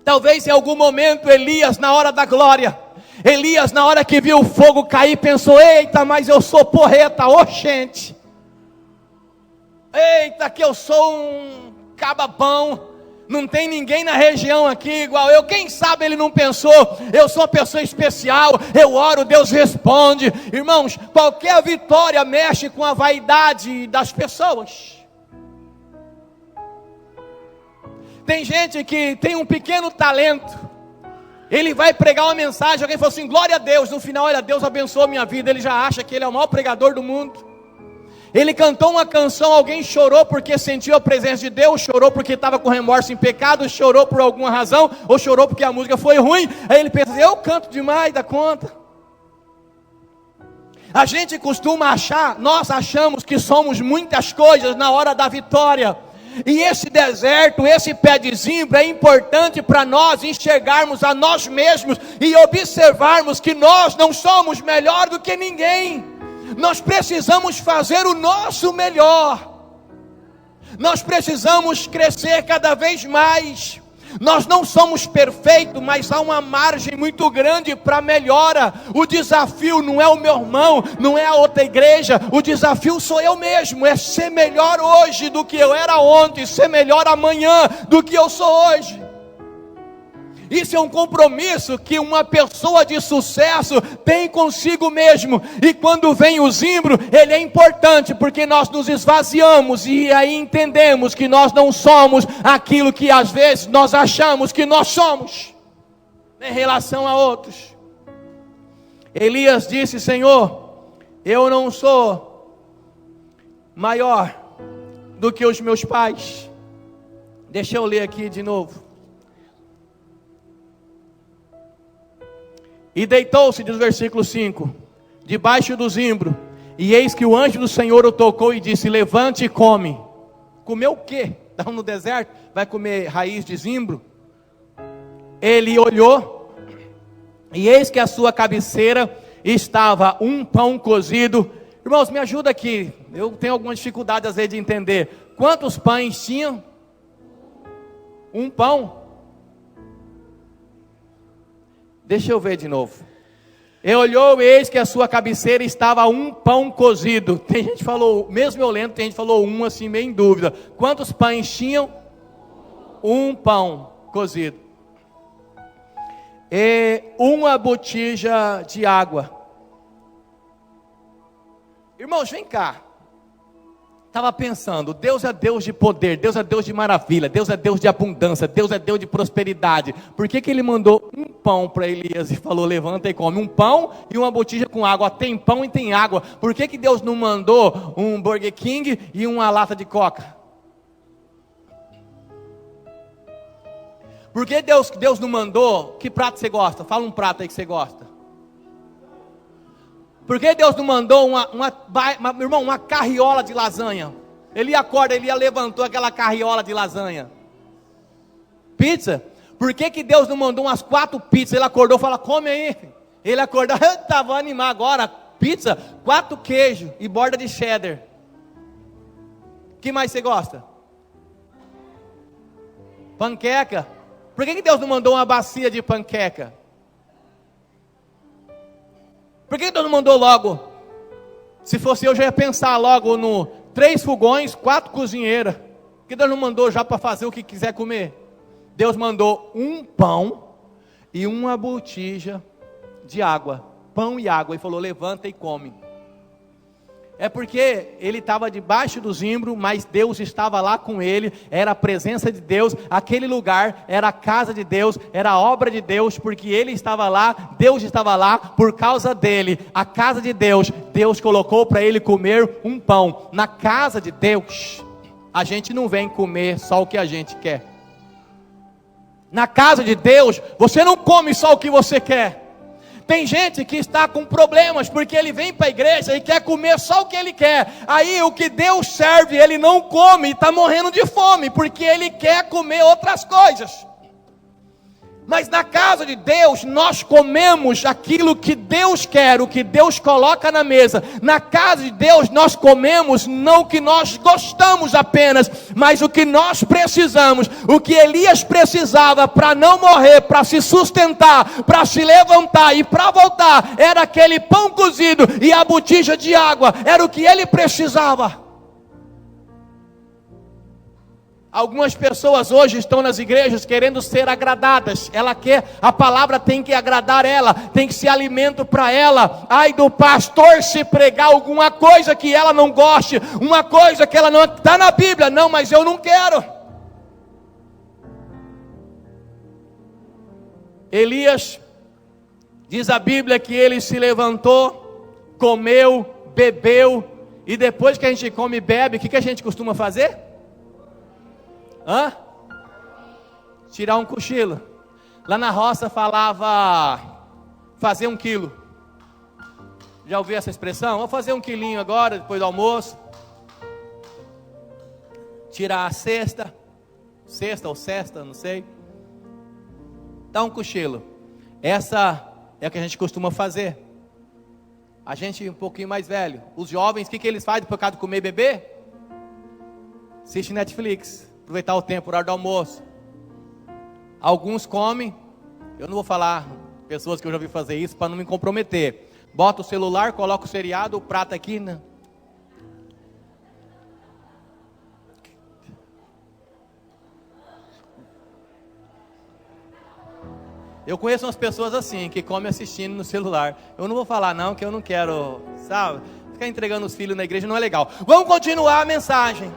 Talvez em algum momento Elias, na hora da glória, Elias, na hora que viu o fogo cair, pensou: eita, mas eu sou porreta, gente. Eita, que eu sou um cababão. Não tem ninguém na região aqui igual eu. Quem sabe ele não pensou: eu sou uma pessoa especial, eu oro, Deus responde. Irmãos, qualquer vitória mexe com a vaidade das pessoas. Tem gente que tem um pequeno talento, ele vai pregar uma mensagem, alguém fala assim: glória a Deus, no final, olha, Deus abençoou minha vida. Ele já acha que ele é o maior pregador do mundo. Ele cantou uma canção, alguém chorou porque sentiu a presença de Deus, chorou porque estava com remorso em pecado, chorou por alguma razão, ou chorou porque a música foi ruim. Aí ele pensa: eu canto demais da conta. A gente costuma achar, nós achamos que somos muitas coisas na hora da vitória. E esse deserto, esse pé de zimbro é importante para nós enxergarmos a nós mesmos e observarmos que nós não somos melhor do que ninguém. Nós precisamos fazer o nosso melhor. Nós precisamos crescer cada vez mais. Nós não somos perfeitos, mas há uma margem muito grande para melhora. O desafio não é o meu irmão, não é a outra igreja. O desafio sou eu mesmo, é ser melhor hoje do que eu era ontem, ser melhor amanhã do que eu sou hoje. Isso é um compromisso que uma pessoa de sucesso tem consigo mesmo. E quando vem o zimbro, ele é importante, porque nós nos esvaziamos e aí entendemos que nós não somos aquilo que às vezes nós achamos que nós somos em relação a outros. Elias disse: Senhor, eu não sou maior do que os meus pais. Deixa eu ler aqui de novo. E deitou-se, diz o versículo 5, debaixo do zimbro, e eis que o anjo do Senhor o tocou e disse: levante e come. Comeu o quê? Estava no deserto, vai comer raiz de zimbro? Ele olhou, e eis que a sua cabeceira estava um pão cozido. Irmãos, me ajuda aqui, eu tenho alguma dificuldade às vezes de entender. Quantos pães tinham? Um pão? Deixa eu ver de novo. Ele olhou, e eis que a sua cabeceira estava um pão cozido. Tem gente que falou, mesmo eu lendo, tem gente que falou um assim, meio em dúvida. Quantos pães tinham? Um pão cozido. E uma botija de água. Irmãos, vem cá. Estava pensando, Deus é Deus de poder, Deus é Deus de maravilha, Deus é Deus de abundância, Deus é Deus de prosperidade. Por que Ele mandou um pão para Elias e falou: levanta e come? Um pão e uma botija com água. Tem pão e tem água. Por que Deus não mandou um Burger King e uma lata de Coca? Por que Deus não mandou? Que prato você gosta? Fala um prato aí que você gosta. Por que Deus não mandou uma carriola de lasanha? Ele acorda, ele levantou aquela carriola de lasanha. Pizza? Por que Deus não mandou umas 4 pizzas? Ele acordou e falou: come aí. Ele acordou, vou animar agora. Pizza, 4 queijos e borda de cheddar. O que mais você gosta? Panqueca. Por que Deus não mandou uma bacia de panqueca? Por que Deus não mandou logo? Se fosse eu, já ia pensar logo no 3 fogões, 4 cozinheiras. Que Deus não mandou já para fazer o que quiser comer? Deus mandou um pão e uma botija de água. Pão e água. E falou, levanta e come. É porque ele estava debaixo do zimbro, mas Deus estava lá com ele, era a presença de Deus, aquele lugar era a casa de Deus, era a obra de Deus, porque ele estava lá, Deus estava lá, por causa dele, a casa de Deus, Deus colocou para ele comer um pão. Na casa de Deus, a gente não vem comer só o que a gente quer. Na casa de Deus, você não come só o que você quer. Tem gente que está com problemas, porque ele vem para a igreja e quer comer só o que ele quer. Aí o que Deus serve, ele não come e está morrendo de fome, porque ele quer comer outras coisas. Mas na casa de Deus, nós comemos aquilo que Deus quer, o que Deus coloca na mesa. Na casa de Deus, nós comemos não o que nós gostamos apenas, mas o que nós precisamos. O que Elias precisava para não morrer, para se sustentar, para se levantar e para voltar, era aquele pão cozido e a botija de água, era o que ele precisava. Algumas pessoas hoje estão nas igrejas querendo ser agradadas. Ela quer, a palavra tem que agradar ela, tem que ser alimento para ela. Ai do pastor se pregar alguma coisa que ela não goste, uma coisa que ela não está na Bíblia. Não, mas eu não quero. Elias, diz a Bíblia que ele se levantou, comeu, bebeu, e depois que a gente come e bebe, o que a gente costuma fazer? Tirar um cochilo. Lá na roça falava fazer 1 quilo. Já ouviu essa expressão? Vou fazer 1 quilinho agora, depois do almoço. Tirar a cesta ou cesta, não sei. Dá um cochilo. Essa é o que a gente costuma fazer. A gente um pouquinho mais velho. Os jovens, o que eles fazem por causa de comer e beber? Assiste Netflix. Aproveitar o tempo, horário do almoço. Alguns comem, eu não vou falar pessoas que eu já vi fazer isso para não me comprometer. Bota o celular, coloca o seriado, o prato aqui, né? Eu conheço umas pessoas assim, que comem assistindo no celular. Eu não vou falar não, que eu não quero, sabe? Ficar entregando os filhos na igreja não é legal. Vamos continuar a mensagem.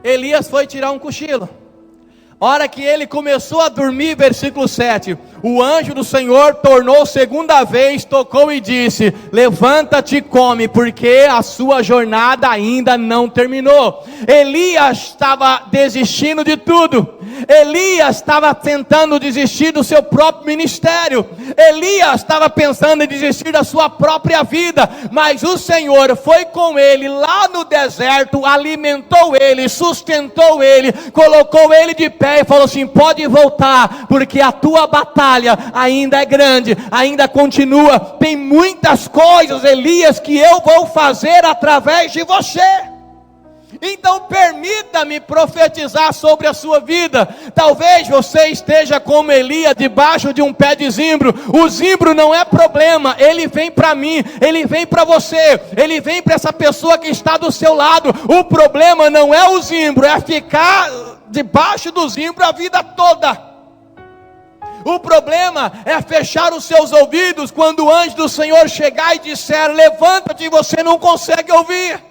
Elias foi tirar um cochilo. Hora que ele começou a dormir, versículo 7, o anjo do Senhor tornou segunda vez, tocou e disse, levanta-te e come, porque a sua jornada ainda não terminou. Elias estava desistindo de tudo. Elias estava tentando desistir do seu próprio ministério. Elias estava pensando em desistir da sua própria vida. Mas o Senhor foi com ele lá no deserto, alimentou ele, sustentou ele, colocou ele de pé e falou assim, pode voltar, porque a tua batalha ainda é grande, ainda continua. Tem muitas coisas, Elias, que eu vou fazer através de você. Então permita-me profetizar sobre a sua vida. Talvez você esteja como Elias, debaixo de um pé de zimbro. O zimbro não é problema, ele vem para mim, ele vem para você, ele vem para essa pessoa que está do seu lado. O problema não é o zimbro, é ficar debaixo do zimbro a vida toda. O problema é fechar os seus ouvidos quando o anjo do Senhor chegar e disser, levanta-te, e você não consegue ouvir.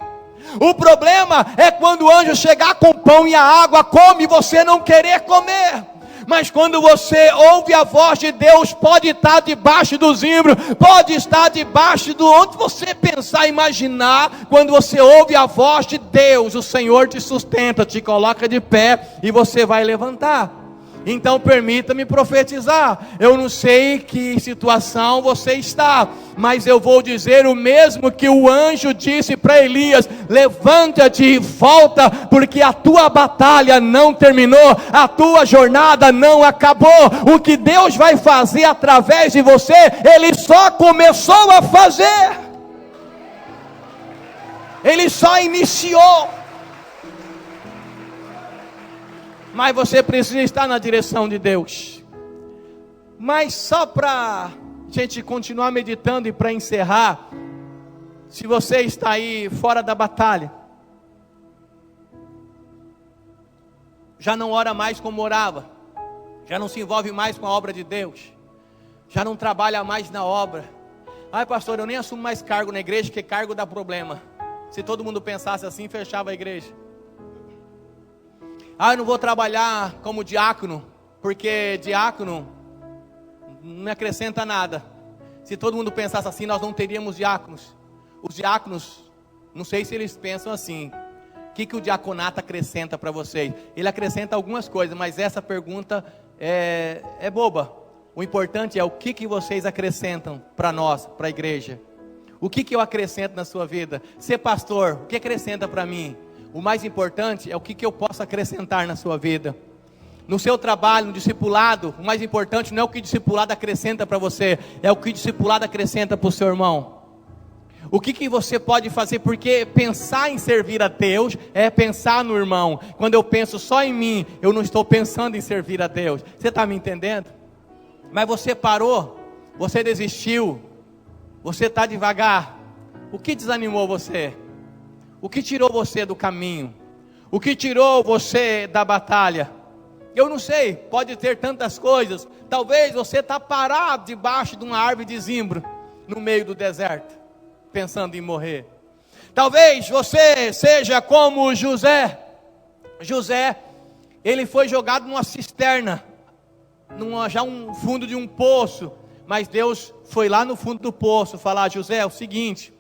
O problema é quando o anjo chegar com o pão e a água, come, e você não querer comer. Mas quando você ouve a voz de Deus, pode estar debaixo do zimbro, pode estar debaixo do onde você pensar, imaginar. Quando você ouve a voz de Deus, o Senhor te sustenta, te coloca de pé e você vai levantar. Então permita-me profetizar. Eu não sei que situação você está, mas eu vou dizer o mesmo que o anjo disse para Elias: levanta-te e volta, porque a tua batalha não terminou, a tua jornada não acabou. O que Deus vai fazer através de você, Ele só começou a fazer, Ele só iniciou. Mas você precisa estar na direção de Deus. Mas só para a gente continuar meditando e para encerrar, Se você está aí fora da batalha, já não ora mais como orava, já não se envolve mais com a obra de Deus, já não trabalha mais na obra. Ai, pastor, eu nem assumo mais cargo na igreja, porque cargo dá problema. Se todo mundo pensasse assim, fechava a igreja. Ah, eu não vou trabalhar como diácono, porque diácono não me acrescenta nada. Se todo mundo pensasse assim, nós não teríamos diáconos. Os diáconos, não sei se eles pensam assim. O que o diaconato acrescenta para vocês? Ele acrescenta algumas coisas, mas essa pergunta é boba. O importante é o que vocês acrescentam para nós, para a igreja. O que eu acrescento na sua vida? Ser pastor, o que acrescenta para mim? O mais importante é o que eu posso acrescentar na sua vida. No seu trabalho, no discipulado, o mais importante não é o que o discipulado acrescenta para você, é o que o discipulado acrescenta para o seu irmão. O que você pode fazer? Porque pensar em servir a Deus é pensar no irmão. Quando eu penso só em mim, eu não estou pensando em servir a Deus. Você está me entendendo? Mas você parou, você desistiu, você está devagar. O que desanimou você? O que tirou você do caminho? O que tirou você da batalha? Eu não sei, pode ter tantas coisas. Talvez você está parado debaixo de uma árvore de zimbro, no meio do deserto, pensando em morrer. Talvez você seja como José. José, ele foi jogado numa cisterna, já um fundo de um poço. Mas Deus foi lá no fundo do poço falar: José, é o seguinte,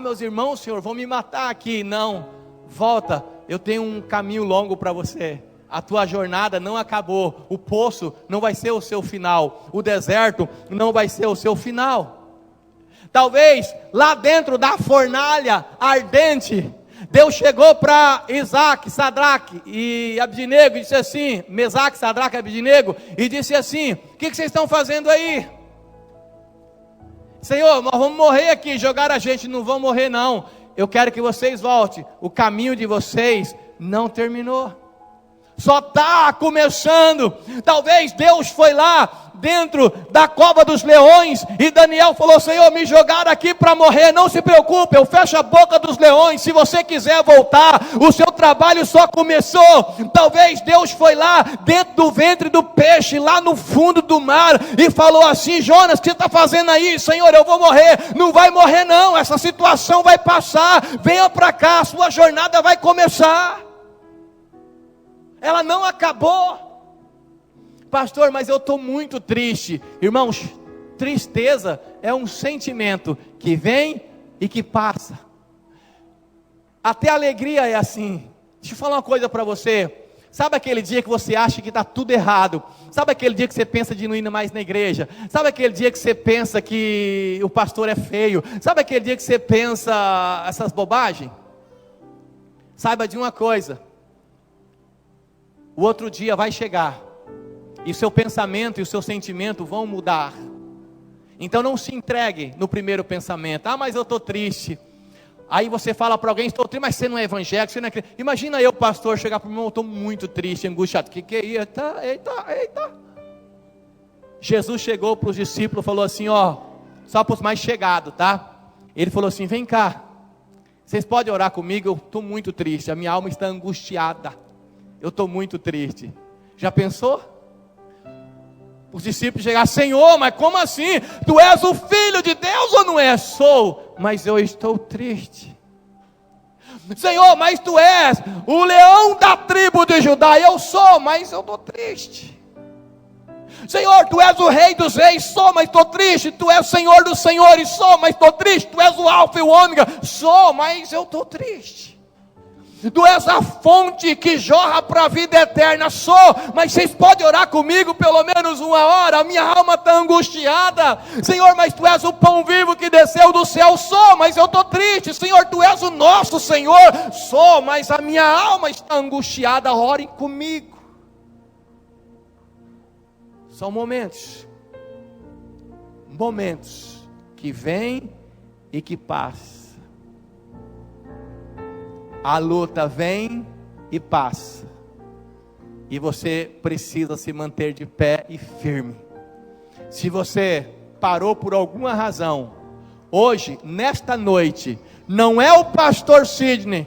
meus irmãos, Senhor, vão me matar aqui. Não, volta, eu tenho um caminho longo para você. A tua jornada não acabou. O poço não vai ser o seu final. O deserto não vai ser o seu final. Talvez lá dentro da fornalha ardente, Deus chegou para Isaque, Sadraque e Abdinego e disse assim, Mesaque, Sadraque e Abdinego, e disse assim: o que vocês estão fazendo aí? Senhor, nós vamos morrer aqui. Jogaram a gente, não vão morrer não. Eu quero que vocês voltem. O caminho de vocês não terminou, só está começando. Talvez Deus foi lá dentro da cova dos leões e Daniel falou: Senhor, me jogaram aqui para morrer. Não se preocupe, eu fecho a boca dos leões. Se você quiser voltar, o seu trabalho só começou. Talvez Deus foi lá dentro do ventre do peixe, lá no fundo do mar, e falou assim: Jonas, o que você está fazendo aí? Senhor, eu vou morrer. Não vai morrer não, essa situação vai passar. Venha para cá, a sua jornada vai começar. Ela não acabou. Pastor, mas eu estou muito triste. Irmãos, tristeza é um sentimento que vem e que passa. Até a alegria é assim. Deixa eu falar uma coisa para você. Sabe aquele dia que você acha que está tudo errado? Sabe aquele dia que você pensa de não ir mais na igreja? Sabe aquele dia que você pensa que o pastor é feio? Sabe aquele dia que você pensa essas bobagens? Saiba de uma coisa: o outro dia vai chegar, e o seu pensamento e o seu sentimento vão mudar. Então não se entregue no primeiro pensamento: mas eu estou triste. Aí você fala para alguém: estou triste, mas você não é evangélico, você não é crente. Imagina eu, pastor, chegar para o meu irmão: estou muito triste, angustiado. Que é isso? Eita. Jesus chegou para os discípulos e falou assim: só para os mais chegados, tá? Ele falou assim: vem cá, vocês podem orar comigo? Eu estou muito triste, a minha alma está angustiada. Eu estou muito triste. Já pensou? Os discípulos chegaram: Senhor, mas como assim? Tu és o Filho de Deus ou não és? Sou, mas eu estou triste. Senhor, mas tu és o leão da tribo de Judá. Eu sou, mas eu estou triste. Senhor, tu és o rei dos reis. Sou, mas estou triste. Tu és o Senhor dos senhores. Sou, mas estou triste. Tu és o alfa e o ômega. Sou, mas eu estou triste. Tu és a fonte que jorra para a vida eterna. Sou, mas vocês podem orar comigo pelo menos uma hora? A minha alma está angustiada. Senhor, mas tu és o pão vivo que desceu do céu. Sou, mas eu estou triste. Senhor, tu és o nosso Senhor. Sou, mas a minha alma está angustiada. Orem comigo. São momentos que vêm e que passam. A luta vem e passa, e você precisa se manter de pé e firme. Se você parou por alguma razão, Hoje, nesta noite, não é o pastor Sidney,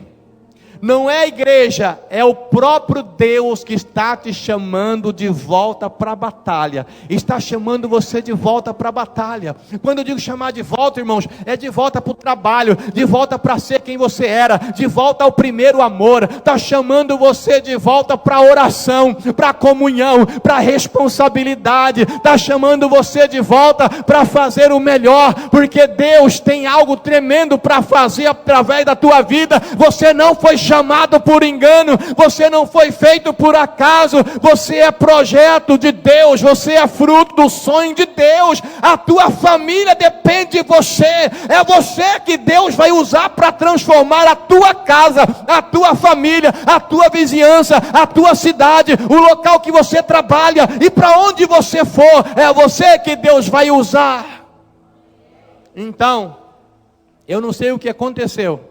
não é a igreja, é o próprio Deus que está te chamando de volta para a batalha, está chamando você de volta para a batalha. Quando eu digo chamar de volta, irmãos, é de volta para o trabalho, de volta para ser quem você era, de volta ao primeiro amor, está chamando você de volta para a oração, para a comunhão, para a responsabilidade, está chamando você de volta para fazer o melhor, porque Deus tem algo tremendo para fazer através da tua vida. Você não foi chamado por engano, você não foi feito por acaso, você é projeto de Deus, você é fruto do sonho de Deus, a tua família depende de você, é você que Deus vai usar para transformar a tua casa, a tua família, a tua vizinhança, a tua cidade, o local que você trabalha e para onde você for, é você que Deus vai usar. Então, eu não sei o que aconteceu,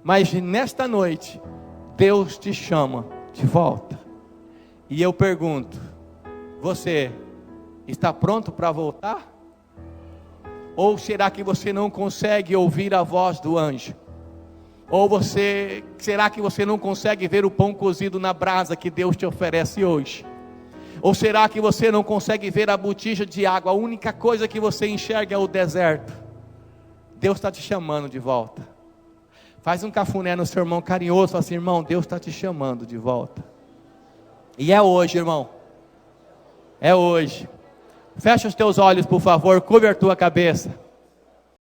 mas nesta noite, Deus te chama de volta. E eu pergunto, você está pronto para voltar? Ou será que você não consegue ouvir a voz do anjo? Ou será que você não consegue ver o pão cozido na brasa que Deus te oferece hoje? Ou será que você não consegue ver a botija de água? A única coisa que você enxerga é o deserto. Deus está te chamando de volta. Faz um cafuné no seu irmão carinhoso, fala assim: irmão, Deus está te chamando de volta. E é hoje, irmão. É hoje. Fecha os teus olhos, por favor, curva a tua cabeça.